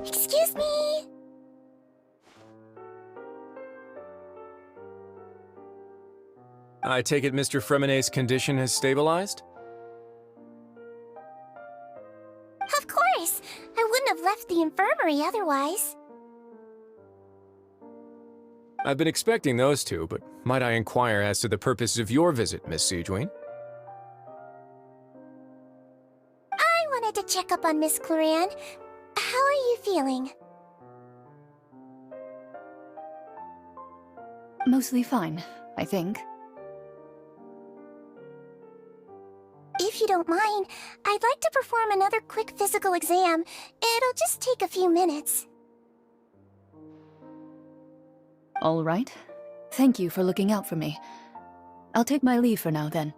Excuse me. I take it Mr. Freminet's condition has stabilized? Of course. I wouldn't have left the infirmary otherwise. I've been expecting those two, but might I inquire as to the purpose of your visit, Miss Sigewinne? I wanted to check up on Miss Clorinde. How are you feeling? Mostly fine, I think. If you don't mind, I'd like to perform another quick physical exam. It'll just take a few minutes. All right. Thank you for looking out for me. I'll take my leave for now, then.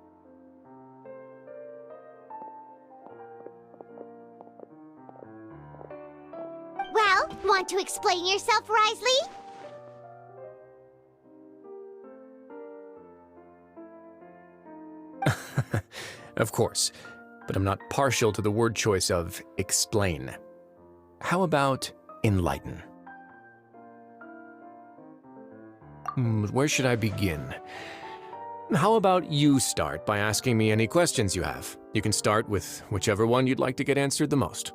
Well, want to explain yourself, Wriothesley? Of course, but I'm not partial to the word choice of explain. How about enlighten? Where should I begin? How about you start by asking me any questions you have? You can start with whichever one you'd like to get answered the most.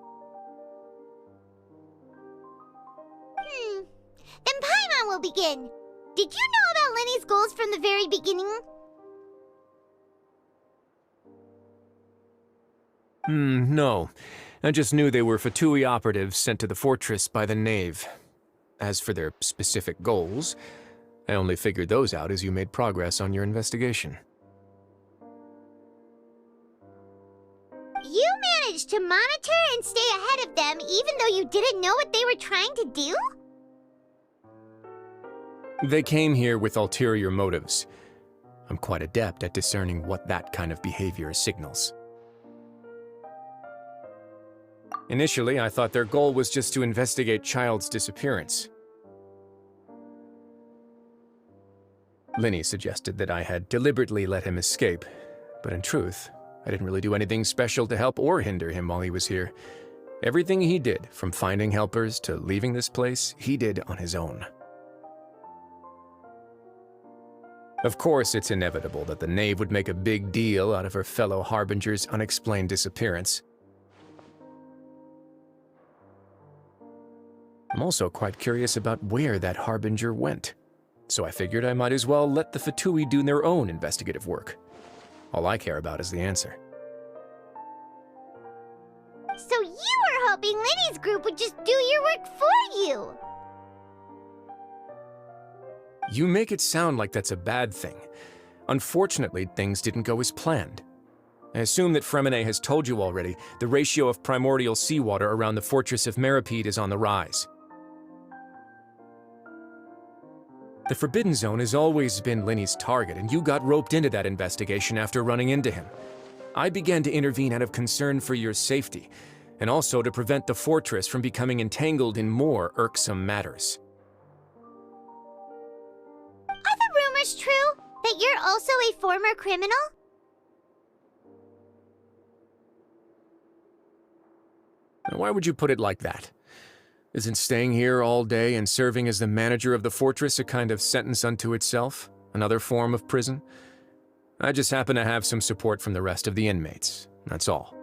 Then Paimon will begin. Did you know about Lyney's goals from the very beginning? No. I just knew they were Fatui operatives sent to the fortress by the Knave. As for their specific goals, I only figured those out as you made progress on your investigation. You managed to monitor and stay ahead of them even though you didn't know what they were trying to do? They came here with ulterior motives. I'm quite adept at discerning what that kind of behavior signals. Initially, I thought their goal was just to investigate Childe's disappearance. Lyney suggested that I had deliberately let him escape, but in truth, I didn't really do anything special to help or hinder him while he was here. Everything he did, from finding helpers to leaving this place, he did on his own. Of course, it's inevitable that the Knave would make a big deal out of her fellow Harbinger's unexplained disappearance. I'm also quite curious about where that Harbinger went, so I figured I might as well let the Fatui do their own investigative work. All I care about is the answer. So you were hoping Lyney's group would just do your work for you! You make it sound like that's a bad thing. Unfortunately, things didn't go as planned. I assume that Freminet has told you already the ratio of primordial seawater around the Fortress of Meropide is on the rise. The Forbidden Zone has always been Lyney's target, and you got roped into that investigation after running into him. I began to intervene out of concern for your safety, and also to prevent the fortress from becoming entangled in more irksome matters. Are the rumors true? That you're also a former criminal? Why would you put it like that? Isn't staying here all day and serving as the manager of the fortress a kind of sentence unto itself? Another form of prison? I just happen to have some support from the rest of the inmates. That's all.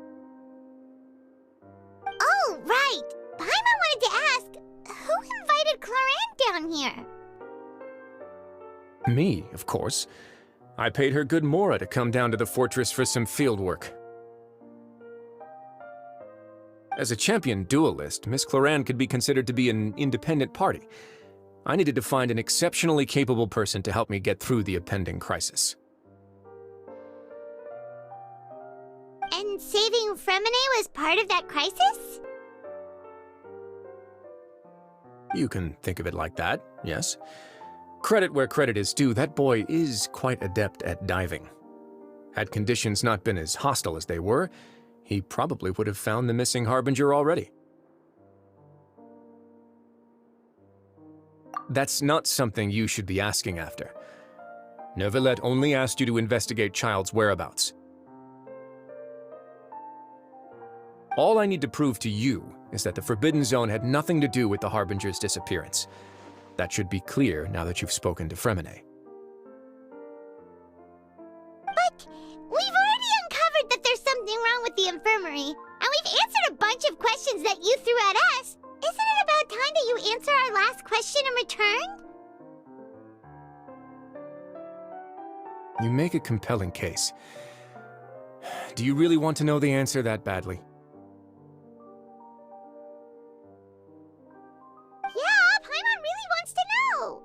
Oh, right! Paimon wanted to ask, who invited Clorinde down here? Me, of course. I paid her good mora to come down to the fortress for some field work. As a champion duelist, Miss Clorinde could be considered to be an independent party. I needed to find an exceptionally capable person to help me get through the impending crisis. And saving Freminet was part of that crisis? You can think of it like that, yes. Credit where credit is due, that boy is quite adept at diving. Had conditions not been as hostile as they were, he probably would have found the missing Harbinger already. That's not something you should be asking after. Neuvillette only asked you to investigate Childe's whereabouts. All I need to prove to you is that the Forbidden Zone had nothing to do with the Harbinger's disappearance. That should be clear now that you've spoken to Freminet. But we've already uncovered that there's something wrong with the infirmary, and we've answered a bunch of questions that you threw at us. Isn't it about time that you answer our last question in return? You make a compelling case. Do you really want to know the answer that badly? Yeah, Paimon really wants to know.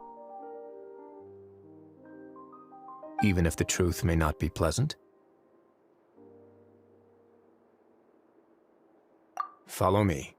Even if the truth may not be pleasant? Follow me.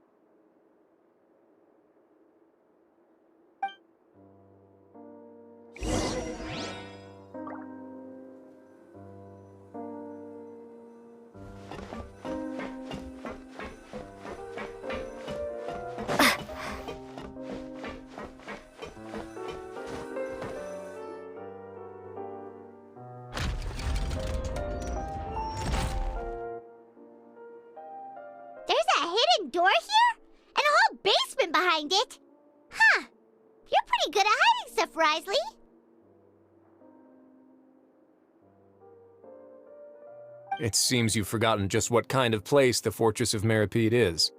Door here? And a whole basement behind it? Huh. You're pretty good at hiding stuff, Wriothesley. It seems you've forgotten just what kind of place the Fortress of Meropide is.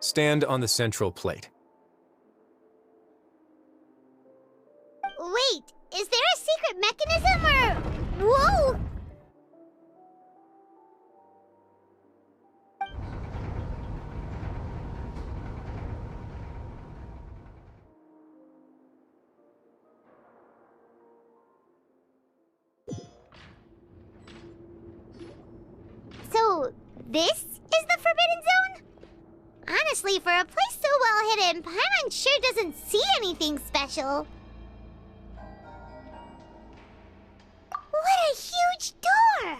Stand on the central plate. Wait, is there a secret mechanism or... Whoa! So, this is the Forbidden Zone? Honestly, for a place so well hidden, Paimon sure doesn't see anything special. What a huge door!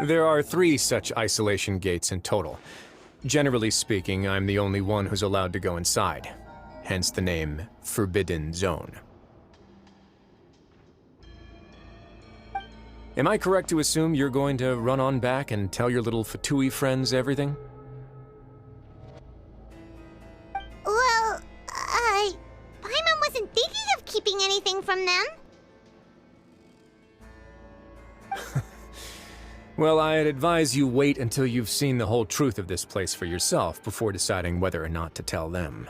There are 3 such isolation gates in total. Generally speaking, I'm the only one who's allowed to go inside. Hence the name Forbidden Zone. Am I correct to assume you're going to run on back and tell your little Fatui friends everything? Well, Paimon wasn't thinking of keeping anything from them. Well, I'd advise you wait until you've seen the whole truth of this place for yourself before deciding whether or not to tell them.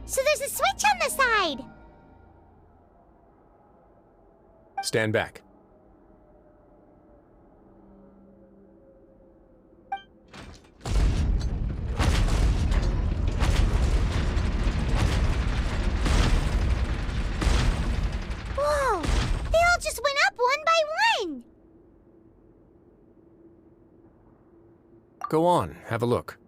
So there's a switch on the side! Stand back. Whoa! They all just went up one by one! Go on, have a look.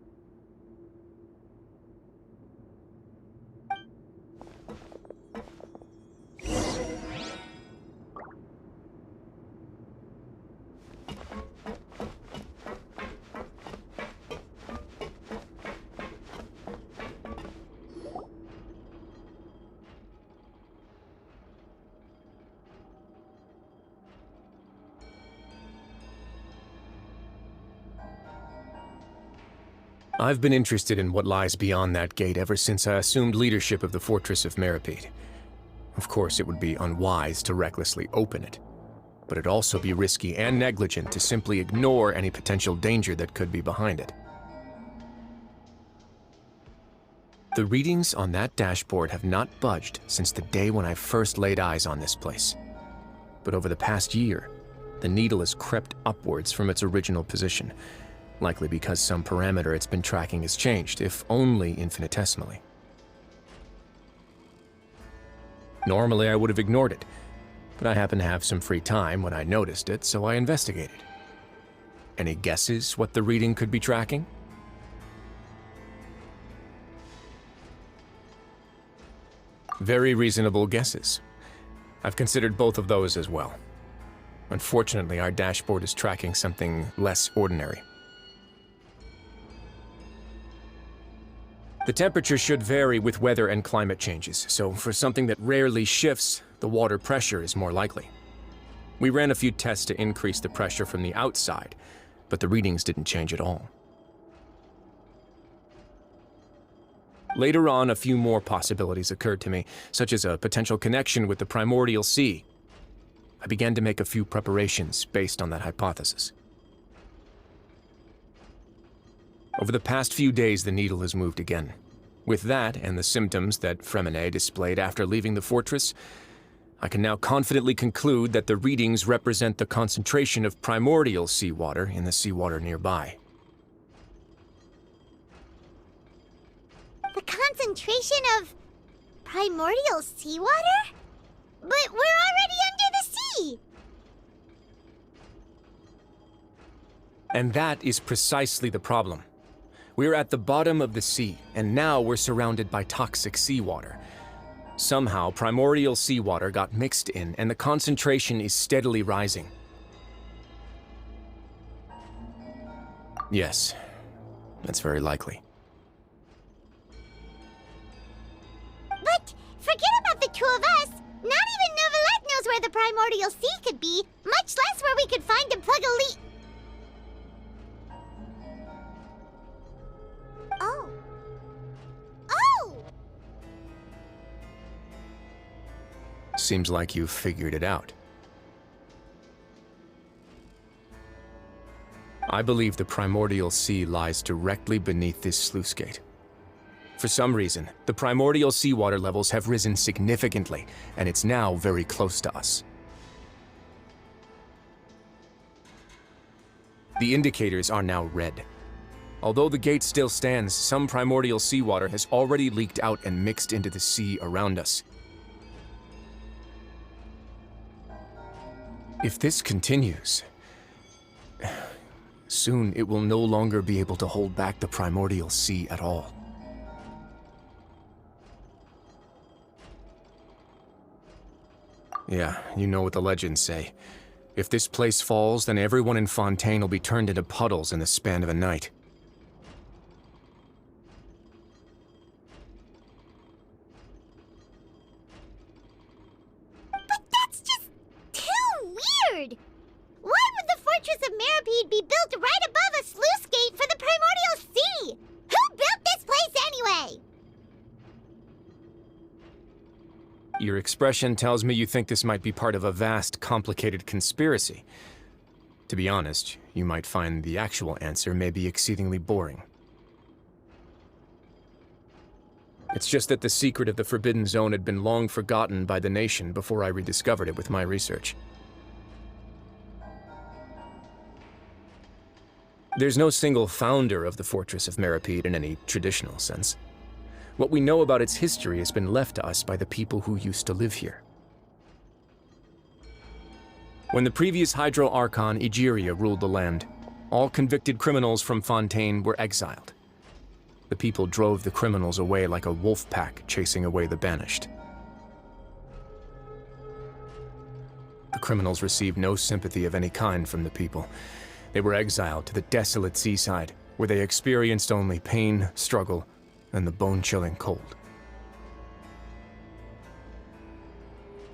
I've been interested in what lies beyond that gate ever since I assumed leadership of the Fortress of Meropide. Of course, it would be unwise to recklessly open it, but it'd also be risky and negligent to simply ignore any potential danger that could be behind it. The readings on that dashboard have not budged since the day when I first laid eyes on this place. But over the past year, the needle has crept upwards from its original position, likely because some parameter it's been tracking has changed, if only infinitesimally. Normally, I would have ignored it, but I happened to have some free time when I noticed it, so I investigated. Any guesses what the reading could be tracking? Very reasonable guesses. I've considered both of those as well. Unfortunately, our dashboard is tracking something less ordinary. The temperature should vary with weather and climate changes, so for something that rarely shifts, the water pressure is more likely. We ran a few tests to increase the pressure from the outside, but the readings didn't change at all. Later on, a few more possibilities occurred to me, such as a potential connection with the primordial sea. I began to make a few preparations based on that hypothesis. Over the past few days, the needle has moved again. With that, and the symptoms that Freminet displayed after leaving the fortress, I can now confidently conclude that the readings represent the concentration of primordial seawater in the seawater nearby. The concentration of primordial seawater? But we're already under the sea! And that is precisely the problem. We're at the bottom of the sea, and now we're surrounded by toxic seawater. Somehow, primordial seawater got mixed in, and the concentration is steadily rising. Yes, that's very likely. But forget about the two of us! Not even Neuvillette knows where the primordial sea could be, much less where we could find and plug a leak. Oh. Oh! Seems like you've figured it out. I believe the primordial sea lies directly beneath this sluice gate. For some reason, the primordial seawater levels have risen significantly, and it's now very close to us. The indicators are now red. Although the gate still stands, some primordial seawater has already leaked out and mixed into the sea around us. If this continues, soon it will no longer be able to hold back the primordial sea at all. Yeah, you know what the legends say. If this place falls, then everyone in Fontaine will be turned into puddles in the span of a night. But that's just too weird! Why would the Fortress of Meropide be built right above a sluice gate for the primordial sea? Who built this place anyway? Your expression tells me you think this might be part of a vast, complicated conspiracy. To be honest, you might find the actual answer may be exceedingly boring. It's just that the secret of the Forbidden Zone had been long forgotten by the nation before I rediscovered it with my research. There's no single founder of the Fortress of Meropide in any traditional sense. What we know about its history has been left to us by the people who used to live here. When the previous Hydro Archon Egeria ruled the land, all convicted criminals from Fontaine were exiled. The people drove the criminals away like a wolf pack chasing away the banished. The criminals received no sympathy of any kind from the people. They were exiled to the desolate seaside, where they experienced only pain, struggle, and the bone-chilling cold.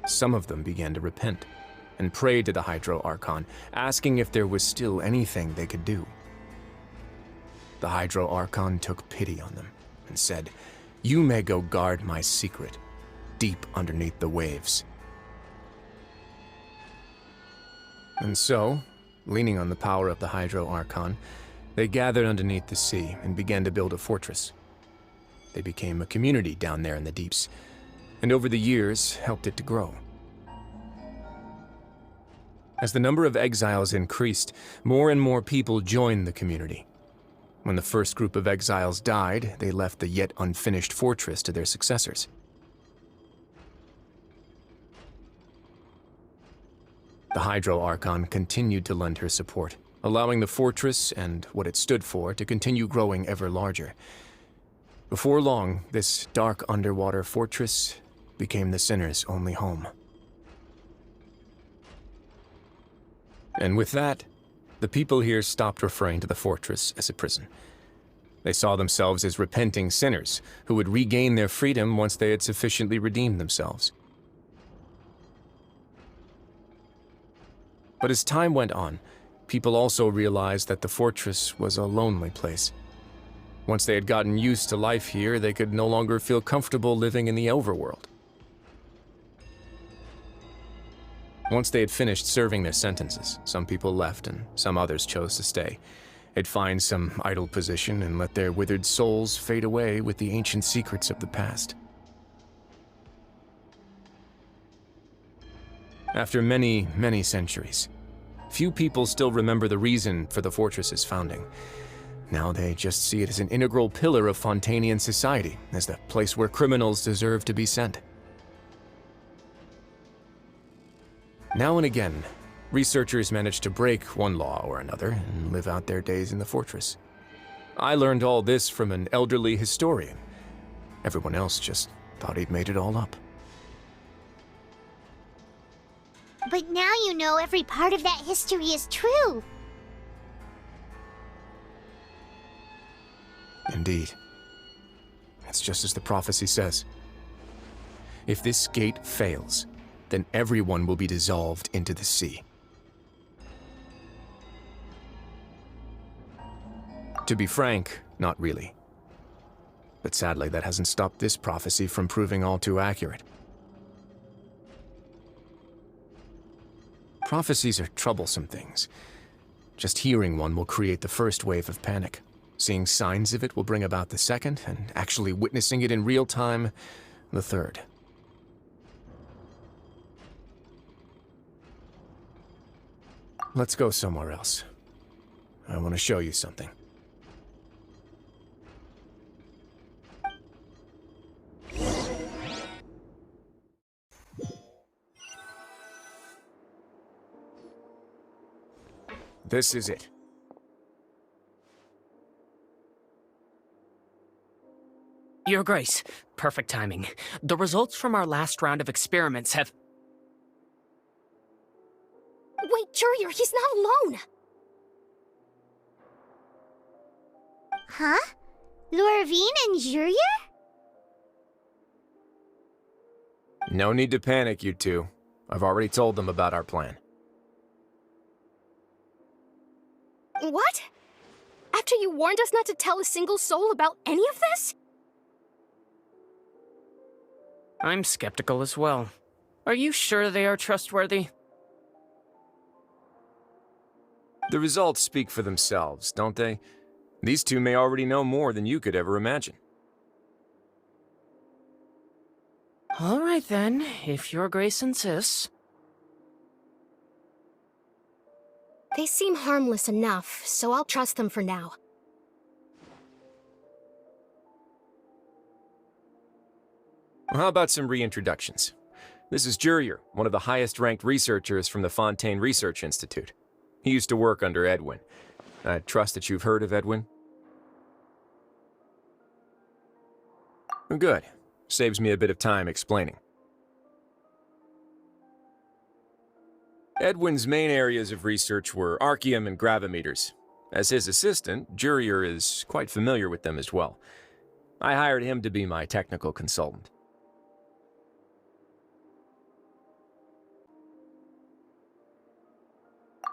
Some of them began to repent and prayed to the Hydro Archon, asking if there was still anything they could do. The Hydro Archon took pity on them and said, "You may go guard my secret. deep underneath the waves. And so, leaning on the power of the Hydro Archon, they gathered underneath the sea and began to build a fortress. They became a community down there in the deeps, and over the years helped it to grow. As the number of exiles increased, more and more people joined the community. When the first group of exiles died, they left the yet unfinished fortress to their successors. The Hydro Archon continued to lend her support, allowing the fortress and what it stood for to continue growing ever larger. Before long, this dark underwater fortress became the Sinner's only home. And with that, the people here stopped referring to the fortress as a prison. They saw themselves as repenting sinners who would regain their freedom once they had sufficiently redeemed themselves. But as time went on, people also realized that the fortress was a lonely place. Once they had gotten used to life here, they could no longer feel comfortable living in the overworld. Once they had finished serving their sentences, some people left and some others chose to stay. They'd find some idle position and let their withered souls fade away with the ancient secrets of the past. After many, many centuries, few people still remember the reason for the fortress's founding. Now they just see it as an integral pillar of Fontainian society, as the place where criminals deserve to be sent. Now and again, researchers manage to break one law or another and live out their days in the fortress. I learned all this from an elderly historian. Everyone else just thought he'd made it all up. But now you know every part of that history is true. Indeed. It's just as the prophecy says. If this gate fails, then everyone will be dissolved into the sea. To be frank, not really. But sadly, that hasn't stopped this prophecy from proving all too accurate. Prophecies are troublesome things. Just hearing one will create the first wave of panic. Seeing signs of it will bring about the second, and actually witnessing it in real time, the third. Let's go somewhere else. I want to show you something. This is it. Your Grace, perfect timing. The results from our last round of experiments have... Wait, Jurier, he's not alone! Huh? Lorvine and Jurier? No need to panic, you two. I've already told them about our plan. What? After you warned us not to tell a single soul about any of this? I'm skeptical as well. Are you sure they are trustworthy? The results speak for themselves, don't they? These two may already know more than you could ever imagine. All right then, if Your Grace insists. They seem harmless enough, so I'll trust them for now. How about some reintroductions? This is Jurier, one of the highest-ranked researchers from the Fontaine Research Institute. He used to work under Edwin. I trust that you've heard of Edwin? Good. Saves me a bit of time explaining. Edwin's main areas of research were archaeum and gravimeters. As his assistant, Jurier is quite familiar with them as well. I hired him to be my technical consultant.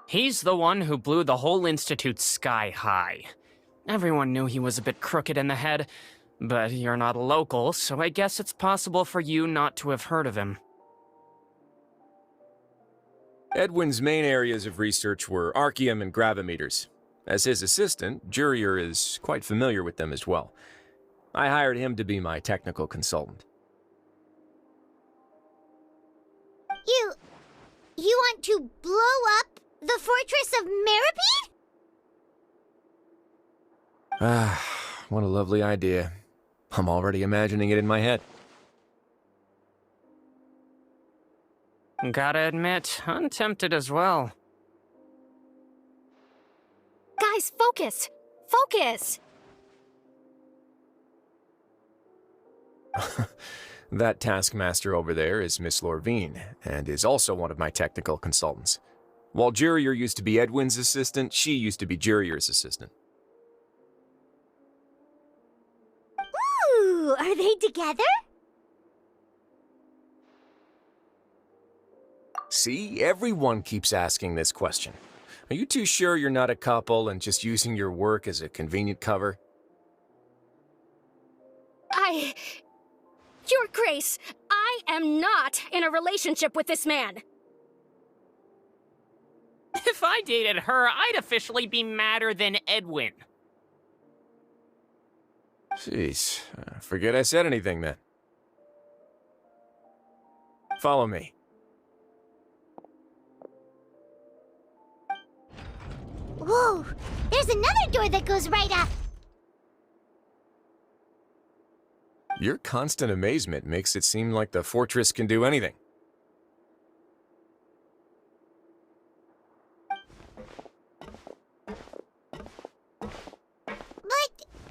He's the one who blew the whole institute sky high. Everyone knew he was a bit crooked in the head, But you're not a local, so I guess it's possible for you not to have heard of him. Edwin's main areas of research were archaeum and gravimeters. As his assistant, Jurier is quite familiar with them as well. I hired him to be my technical consultant. You want to blow up the Fortress of Meropide? Ah, what a lovely idea. I'm already imagining it in my head. Gotta admit, I'm tempted as well. Guys, focus! Focus! That taskmaster over there is Miss Lorvine, and is also one of my technical consultants. While Jurier used to be Edwin's assistant, she used to be Jurier's assistant. Ooh, are they together? See, everyone keeps asking this question. Are you too sure you're not a couple and just using your work as a convenient cover? Your Grace, I am not in a relationship with this man. If I dated her, I'd officially be madder than Edwin. Jeez, forget I said anything then. Follow me. Whoa, there's another door that goes right up. Your constant amazement makes it seem like the fortress can do anything. But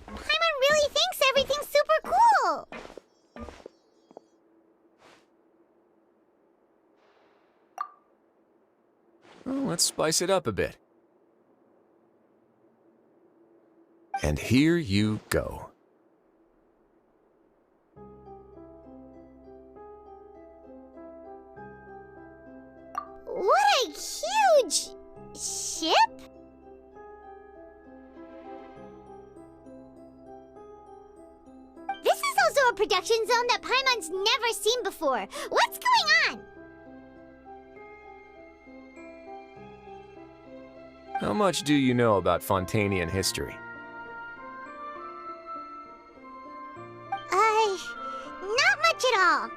Paimon really thinks everything's super cool. Well, let's spice it up a bit. And here you go. What a huge ship! This is also a production zone that Paimon's never seen before. What's going on? How much do you know about Fontainian history? Not much at all.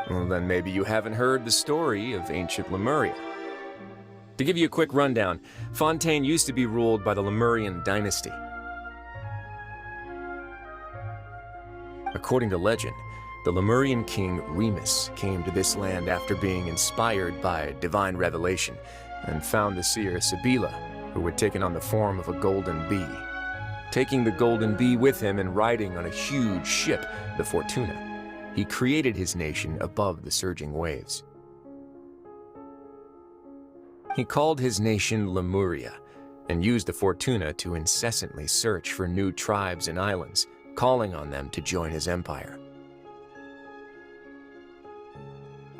Well, then maybe you haven't heard the story of ancient Lemuria. To give you a quick rundown, Fontaine used to be ruled by the Lemurian dynasty. According to legend, the Lemurian king Remus came to this land after being inspired by divine revelation and found the seer Sibila, who had taken on the form of a golden bee. Taking the golden bee with him and riding on a huge ship, the Fortuna, he created his nation above the surging waves. He called his nation Lemuria and used the Fortuna to incessantly search for new tribes and islands, calling on them to join his empire.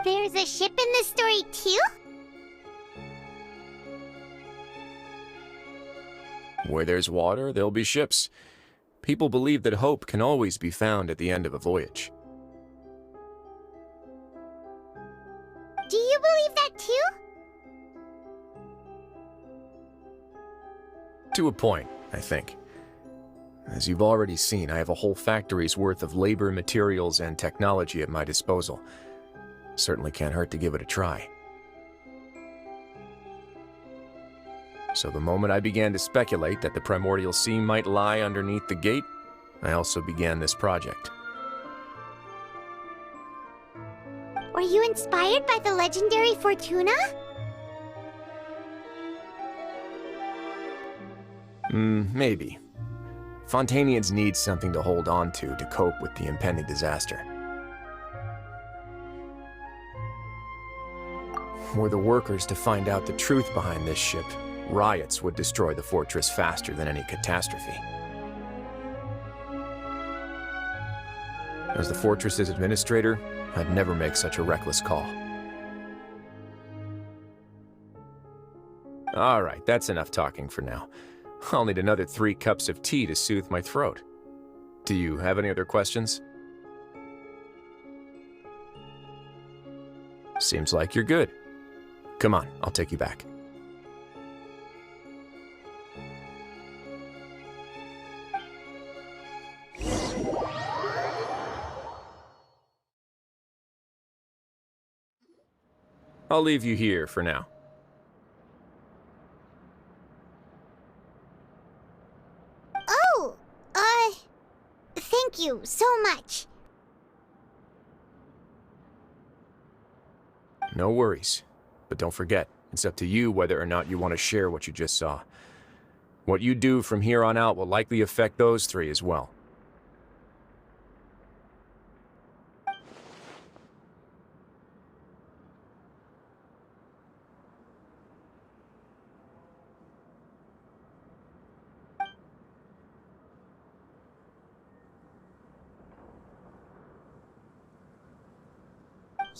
There's a ship in this story too? Where there's water, there'll be ships. People believe that hope can always be found at the end of a voyage. Do you believe that too? To a point, I think. As you've already seen, I have a whole factory's worth of labor, materials, and technology at my disposal. Certainly can't hurt to give it a try. So the moment I began to speculate that the primordial sea might lie underneath the gate, I also began this project. Were you inspired by the legendary Fortuna? Maybe. Fontainians need something to hold on to cope with the impending disaster. Were the workers to find out the truth behind this ship, riots would destroy the fortress faster than any catastrophe. As the fortress's administrator, I'd never make such a reckless call. All right, that's enough talking for now. I'll need another 3 cups of tea to soothe my throat. Do you have any other questions? Seems like you're good. Come on, I'll take you back. I'll leave you here for now. Oh, thank you so much. No worries. But don't forget, it's up to you whether or not you want to share what you just saw. What you do from here on out will likely affect those 3 as well.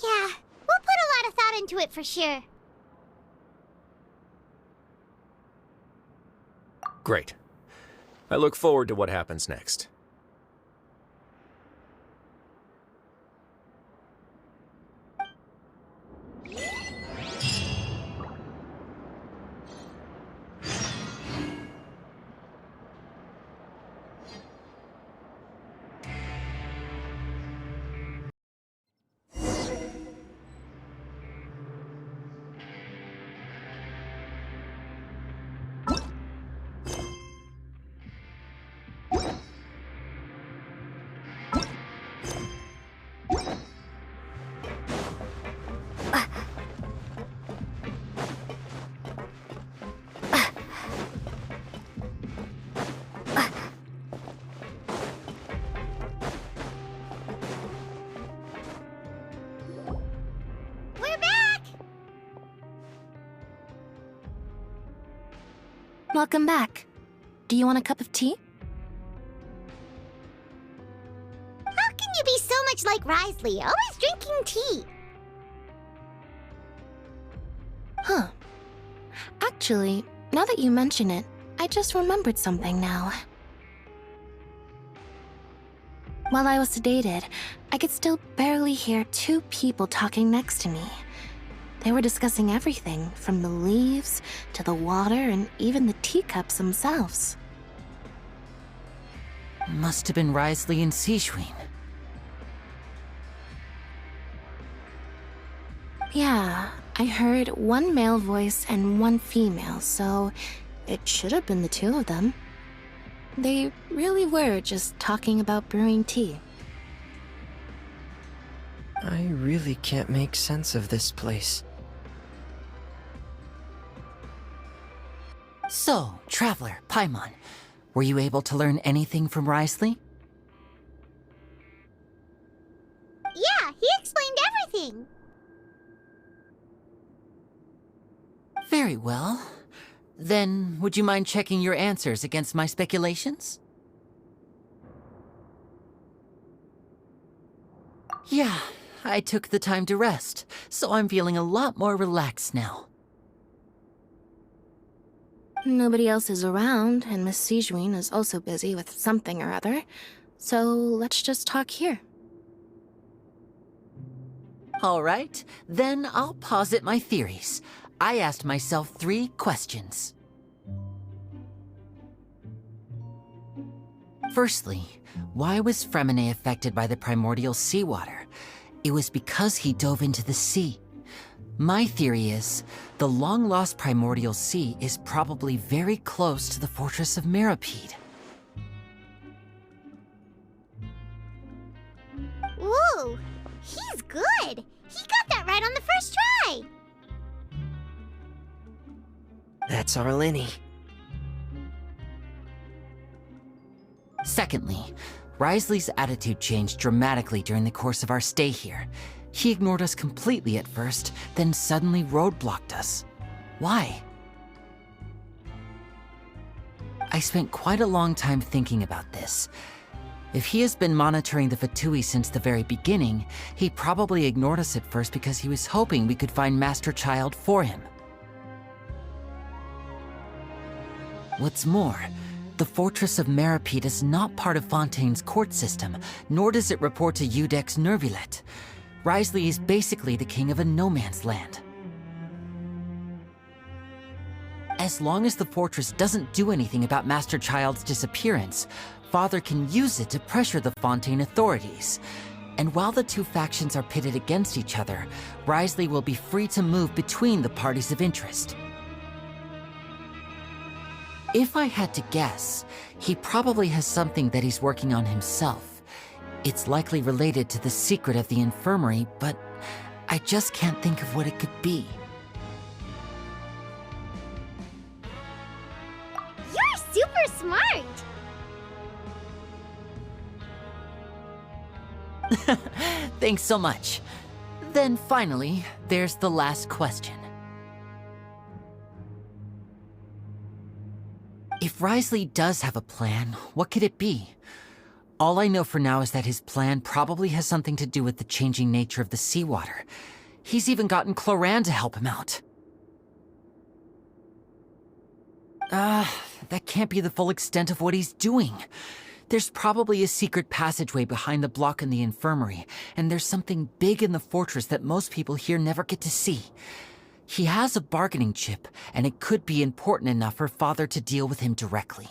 Yeah, we'll put a lot of thought into it for sure. Great. I look forward to what happens next. Welcome back. Do you want a cup of tea? How can you be so much like Wriothesley, always drinking tea? Huh. Actually, now that you mention it, I just remembered something now. While I was sedated, I could still barely hear 2 people talking next to me. They were discussing everything, from the leaves to the water and even the teacups themselves. Must have been Wriothesley and Sigewinne. Yeah, I heard 1 male voice and 1 female, so it should have been the 2 of them. They really were just talking about brewing tea. I really can't make sense of this place. So, Traveler, Paimon, were you able to learn anything from Wriothesley? Yeah, he explained everything. Very well. Then, would you mind checking your answers against my speculations? Yeah, I took the time to rest, so I'm feeling a lot more relaxed now. Nobody else is around, and Miss Sigewinne is also busy with something or other, so let's just talk here. All right, then I'll posit my theories. I asked myself 3 questions. Firstly, why was Freminet affected by the primordial seawater? It was because he dove into the sea. My theory is, the long-lost primordial sea is probably very close to the Fortress of Meropide. Whoa, he's good. He got that right on the first try. That's our Lyney. Secondly, Wriothesley's attitude changed dramatically during the course of our stay here. He ignored us completely at first, then suddenly roadblocked us. Why? I spent quite a long time thinking about this. If he has been monitoring the Fatui since the very beginning, he probably ignored us at first because he was hoping we could find Master Childe for him. What's more, the Fortress of Meropide is not part of Fontaine's court system, nor does it report to Eudex's neuvillette. Wriothesley is basically the king of a no-man's land. As long as the fortress doesn't do anything about Master Childe's disappearance, Father can use it to pressure the Fontaine authorities. And while the two factions are pitted against each other, Wriothesley will be free to move between the parties of interest. If I had to guess, he probably has something that he's working on himself. It's likely related to the secret of the infirmary, but I just can't think of what it could be. You're super smart! Thanks so much. Then finally, there's the last question. If Wriothesley does have a plan, what could it be? All I know for now is that his plan probably has something to do with the changing nature of the seawater. He's even gotten Clorinde to help him out. That can't be the full extent of what he's doing. There's probably a secret passageway behind the block in the infirmary, and there's something big in the fortress that most people here never get to see. He has a bargaining chip, and it could be important enough for Father to deal with him directly.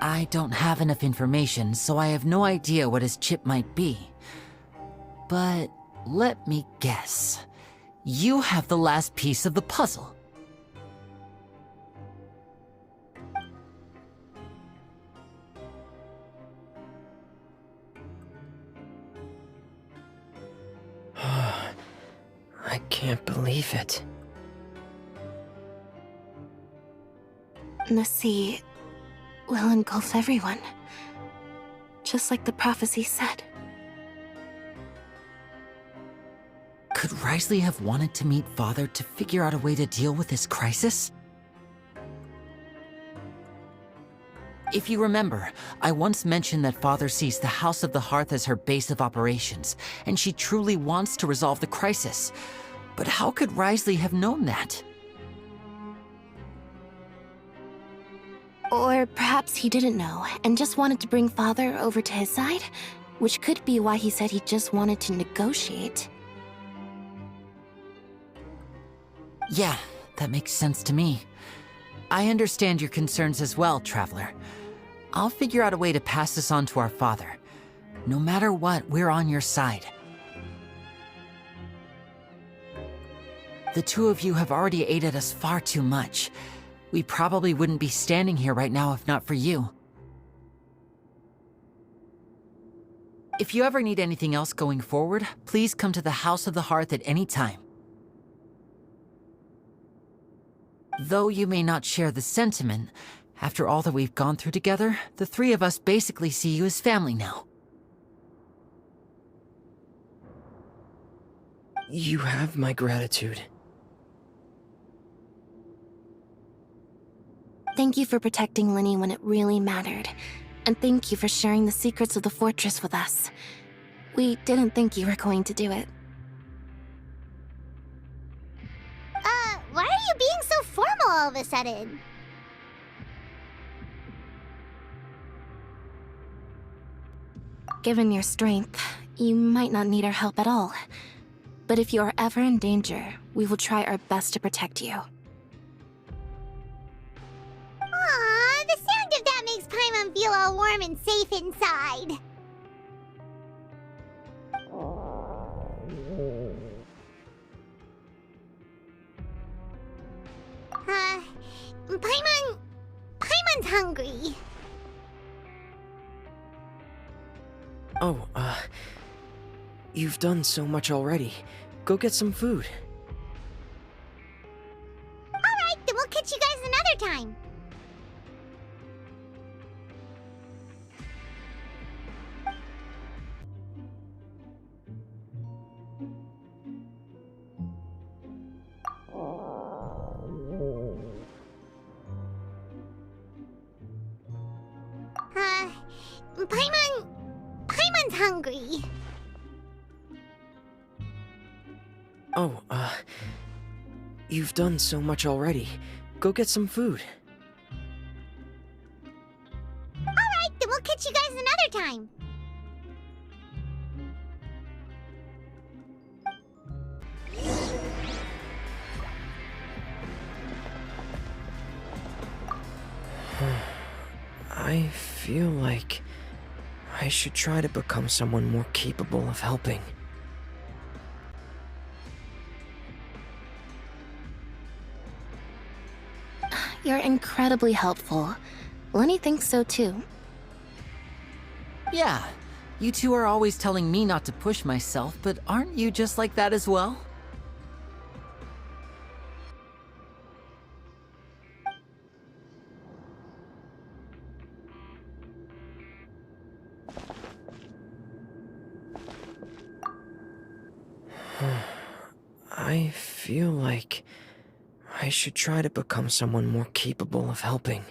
I don't have enough information, so I have no idea what his chip might be. But let me guess. You have the last piece of the puzzle. I can't believe it. The sea will engulf everyone, just like the prophecy said. Could Wriothesley have wanted to meet Father to figure out a way to deal with this crisis? If you remember, I once mentioned that Father sees the House of the Hearth as her base of operations, and she truly wants to resolve the crisis. But how could Wriothesley have known that? Or perhaps he didn't know, and just wanted to bring Father over to his side? Which could be why he said he just wanted to negotiate. Yeah, that makes sense to me. I understand your concerns as well, Traveler. I'll figure out a way to pass this on to our father. No matter what, we're on your side. The two of you have already aided us far too much. We probably wouldn't be standing here right now if not for you. If you ever need anything else going forward, please come to the House of the Hearth at any time. Though you may not share the sentiment, after all that we've gone through together, the three of us basically see you as family now. You have my gratitude. Thank you for protecting Lyney when it really mattered. And thank you for sharing the secrets of the fortress with us. We didn't think you were going to do it. Why are you being so formal all of a sudden? Given your strength, you might not need our help at all. But if you are ever in danger, we will try our best to protect you. Aw, the sound of that makes Paimon feel all warm and safe inside. Paimon's hungry. Oh, you've done so much already. Go get some food. Alright, then we'll catch you guys another time. Paimon's hungry. Oh, You've done so much already. Go get some food. Alright, then we'll catch you guys another time. I feel like I should try to become someone more capable of helping. You're incredibly helpful. Lyney thinks so too. Yeah, you two are always telling me not to push myself, but aren't you just like that as well? I feel like I should try to become someone more capable of helping.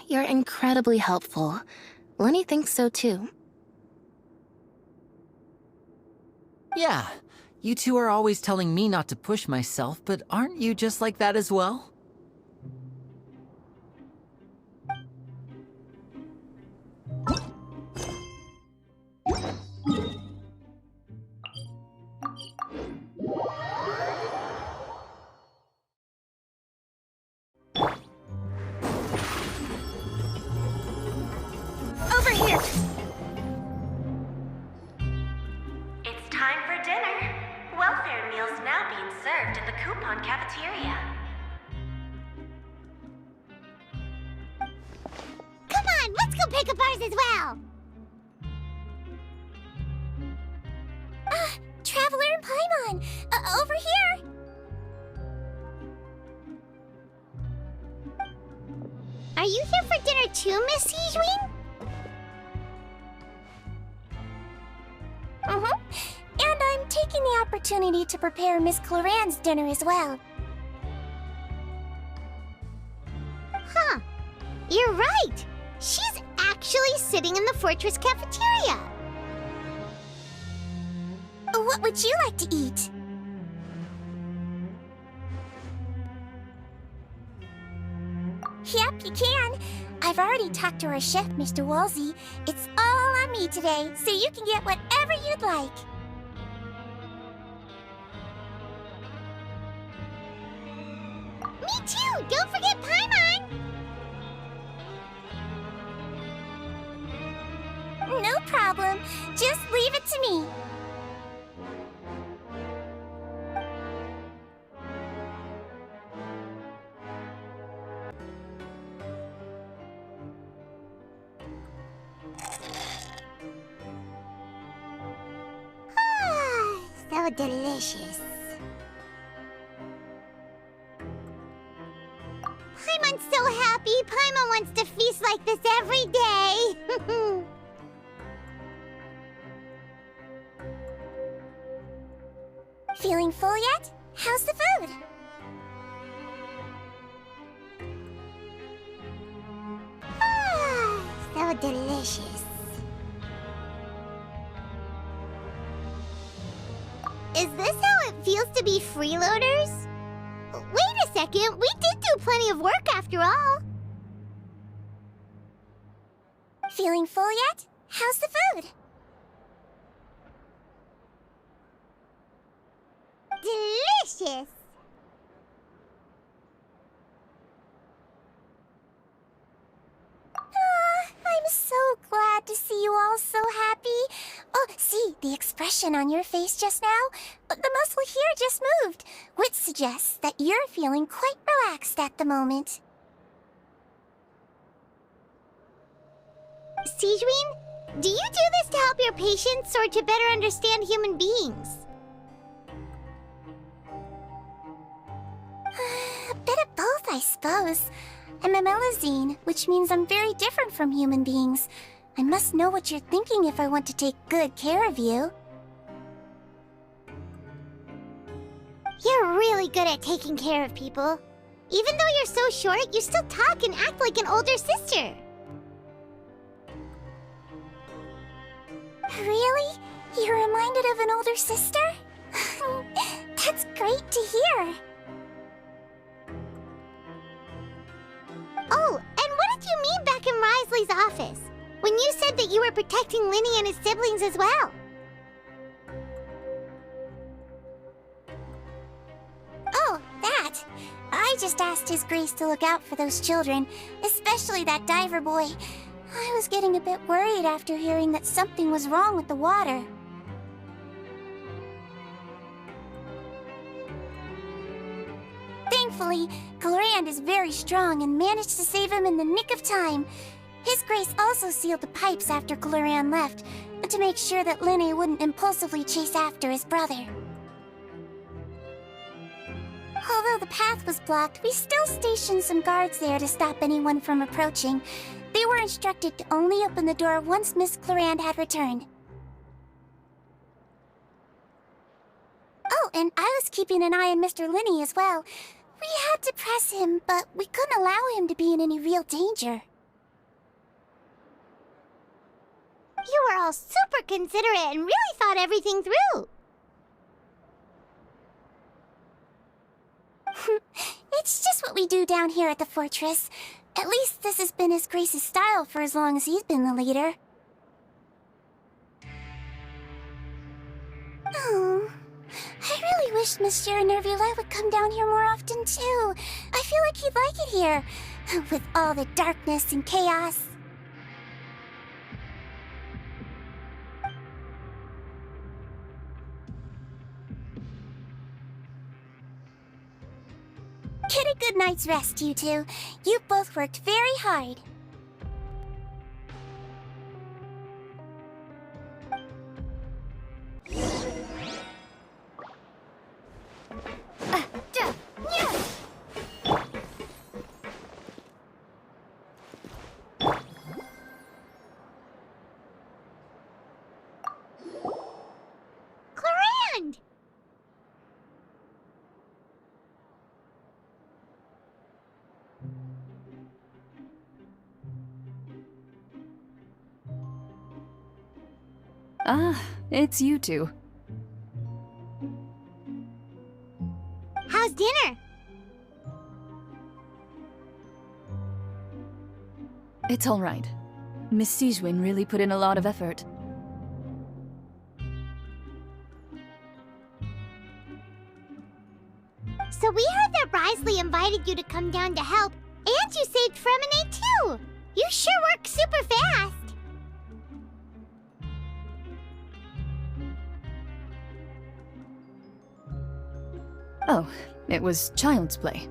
You're incredibly helpful. Lyney thinks so too. Yeah, you two are always telling me not to push myself, but aren't you just like that as well? Over here! It's time for dinner. Welfare meals now being served in the coupon cafeteria. Come on, let's go pick up ours as well. Traveler and Paimon! Over here! Are you here for dinner too, Miss Sigewinne? And I'm taking the opportunity to prepare Miss Clorinde's dinner as well. Huh. You're right. She's actually sitting in the Fortress cafeteria. What would you like to eat? Yep, you can. I've already talked to our chef, Mr. Wolsey. It's all on me today, so you can get whatever you'd like. Me too! Don't forget Paimon! No problem. Just leave it to me. So delicious. Paimon's so happy. Paimon wants to feast like this every day. Feeling full yet? How's the food? So delicious. Is this how it feels to be freeloaders? Wait a second, we did do plenty of work after all. Feeling full yet? How's the food? Delicious! I'm so glad to see you all so happy. Oh, see, the expression on your face just now? The muscle here just moved, which suggests that you're feeling quite relaxed at the moment. Sigewinne, do you do this to help your patients or to better understand human beings? A bit of both, I suppose. I'm a melazine, which means I'm very different from human beings. I must know what you're thinking if I want to take good care of you. You're really good at taking care of people. Even though you're so short, you still talk and act like an older sister. Really? You're reminded of an older sister? That's great to hear. Oh, and what did you mean back in Wriothesley's office? When you said that you were protecting Lyney and his siblings as well? Oh, that. I just asked His Grace to look out for those children, especially that diver boy. I was getting a bit worried after hearing that something was wrong with the water. Thankfully, Clorinde is very strong and managed to save him in the nick of time. His Grace also sealed the pipes after Clorinde left, to make sure that Lyney wouldn't impulsively chase after his brother. Although the path was blocked, we still stationed some guards there to stop anyone from approaching. They were instructed to only open the door once Miss Clorinde had returned. Oh, and I was keeping an eye on Mr. Lyney as well. We had to press him, but we couldn't allow him to be in any real danger. You were all super considerate and really thought everything through. It's just what we do down here at the fortress. At least this has been His Grace's style for as long as he's been the leader. Oh, I really wish Monsieur and Neuvillette would come down here more often too. I feel like he'd like it here, with all the darkness and chaos. Get a good night's rest, you two. You both worked very hard. Clorinde! Ah, it's you two. How's dinner? It's all right. Miss Sigewinne really put in a lot of effort. So we heard that Wriothesley invited you to come down to help, and you saved Freminet too! You sure work super fast! Oh, it was child's play.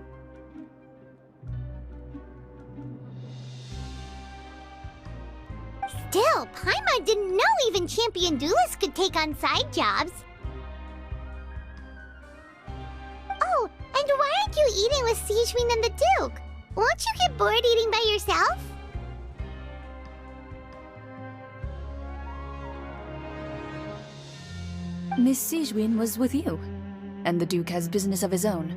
Still, Paimon didn't know even champion duelists could take on side jobs. Oh, and why aren't you eating with Sigewinne and the Duke? Won't you get bored eating by yourself? Miss Sigewinne was with you, and the Duke has business of his own.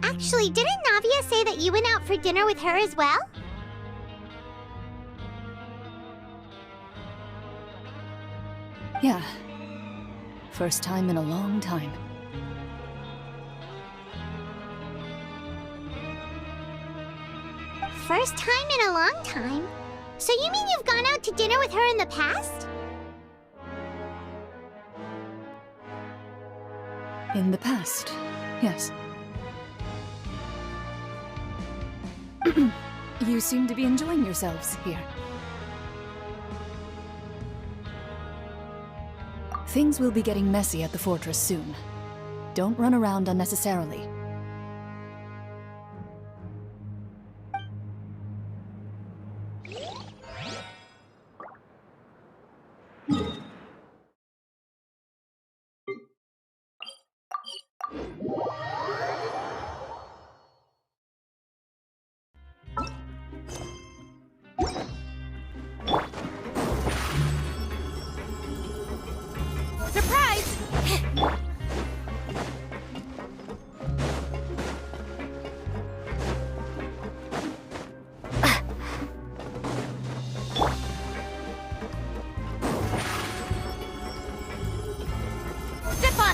Actually, didn't Navia say that you went out for dinner with her as well? Yeah. First time in a long time. First time in a long time? So you mean you've gone out to dinner with her in the past? In the past, yes. You seem to be enjoying yourselves here. Things will be getting messy at the fortress soon. Don't run around unnecessarily.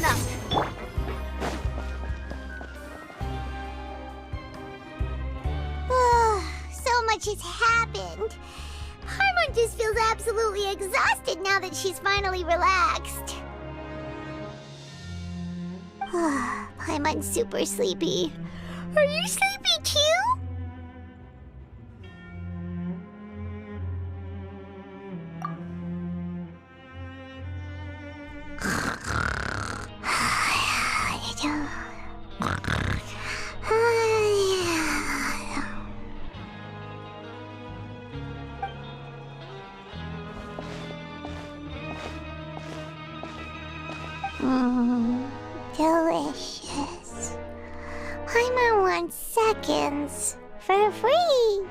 on up! So much has happened. Paimon just feels absolutely exhausted now that she's finally relaxed. Paimon's super sleepy. Are you sleepy too? Delicious. Paimon wants seconds for free.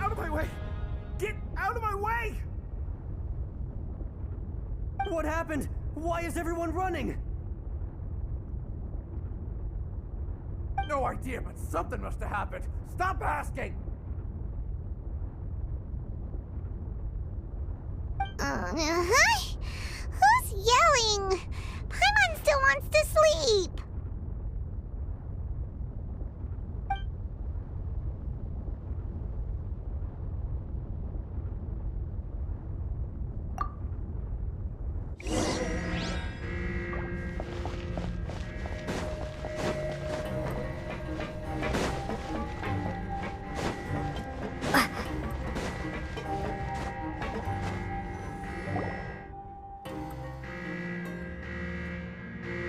Out of my way! Get out of my way! What happened? Why is everyone running? No idea, but something must have happened. Stop asking! Who's yelling? Paimon still wants to sleep.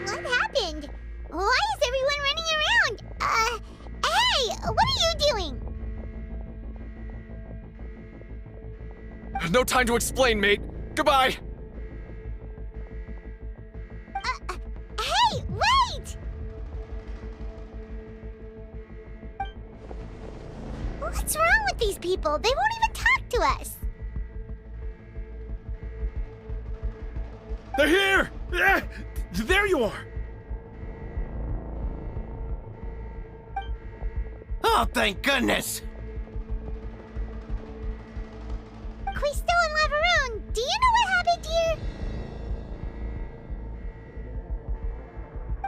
What happened? Why is everyone running around? Hey, what are you doing? No time to explain, mate. Goodbye. Hey, wait! What's wrong with these people? They won't even talk to us. They're here! There you are! Oh, thank goodness! Quisto and Laveroon, do you know what happened here?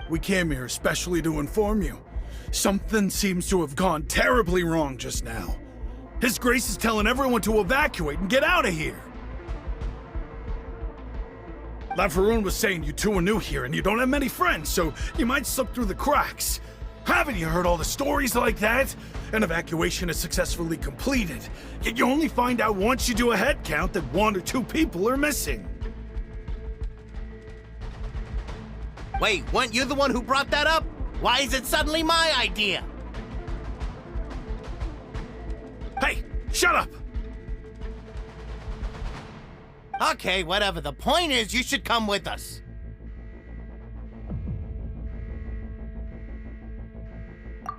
We came here especially to inform you. Something seems to have gone terribly wrong just now. His Grace is telling everyone to evacuate and get out of here. Laveroon was saying you two are new here and you don't have many friends, so you might slip through the cracks. Haven't you heard all the stories like that? An evacuation is successfully completed, yet you only find out once you do a head count that 1 or 2 people are missing. Wait, weren't you the one who brought that up? Why is it suddenly my idea? Hey, shut up! Okay, whatever. The point is, you should come with us.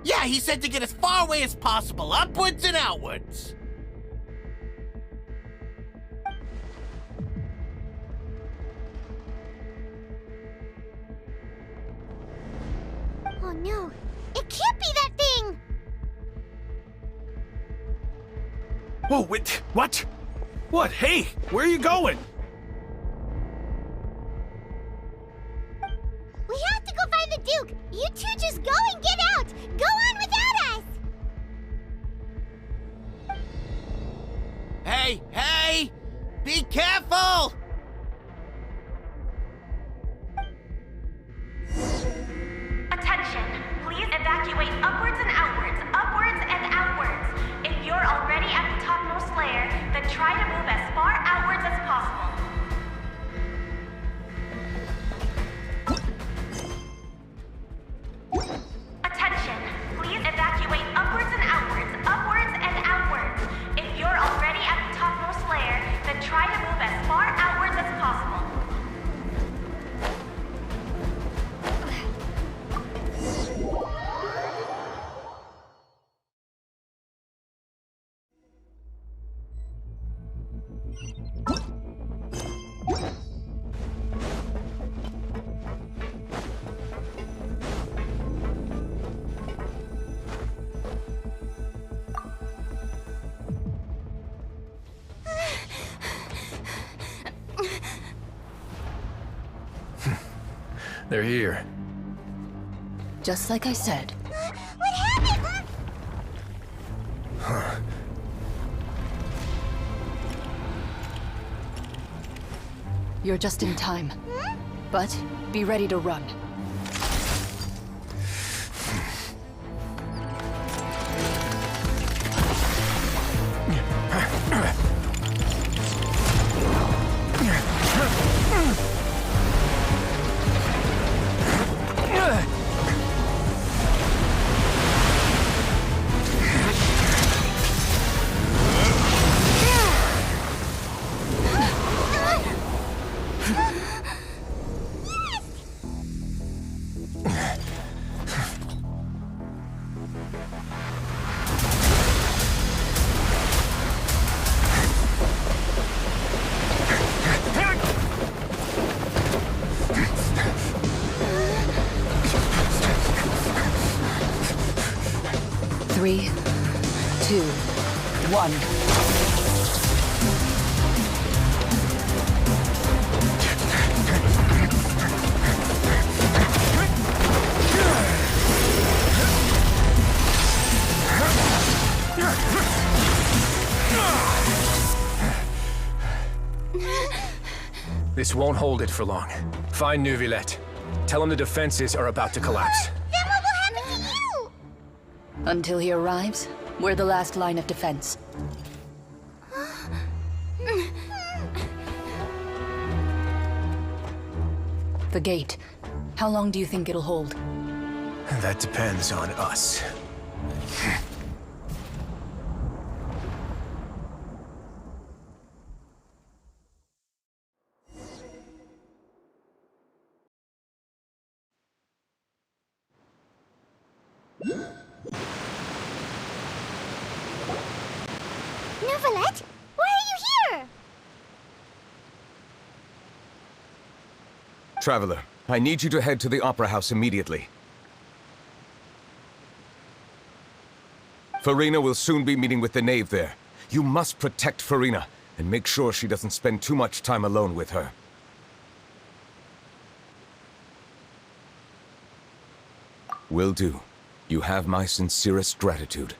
Yeah, he said to get as far away as possible, upwards and outwards. Oh no, it can't be that thing! Whoa, wait, what? What? Hey, where are you going? We have to go find the Duke! You two just go and get out! Go on without us! Hey, hey! Be careful! Attention! Please evacuate upwards and outwards, upwards and outwards. If you're already at the topmost layer, then try to move as far outwards as possible. Attention! Please evacuate upwards and outwards, upwards and outwards. If you're already at the topmost layer, then try to move as far outwards They're here. Just like I said. What happened? You're just in time. But be ready to run. Three, 2, 1. This won't hold it for long. Find Neuvillette. Tell him the defenses are about to collapse. Then what will happen to you? Until he arrives, we're the last line of defense. The gate. How long do you think it'll hold? That depends on us. Neuvillette? Why are you here? Traveler, I need you to head to the Opera House immediately. Freminet will soon be meeting with the knave there. You must protect Freminet, and make sure she doesn't spend too much time alone with her. Will do. You have my sincerest gratitude.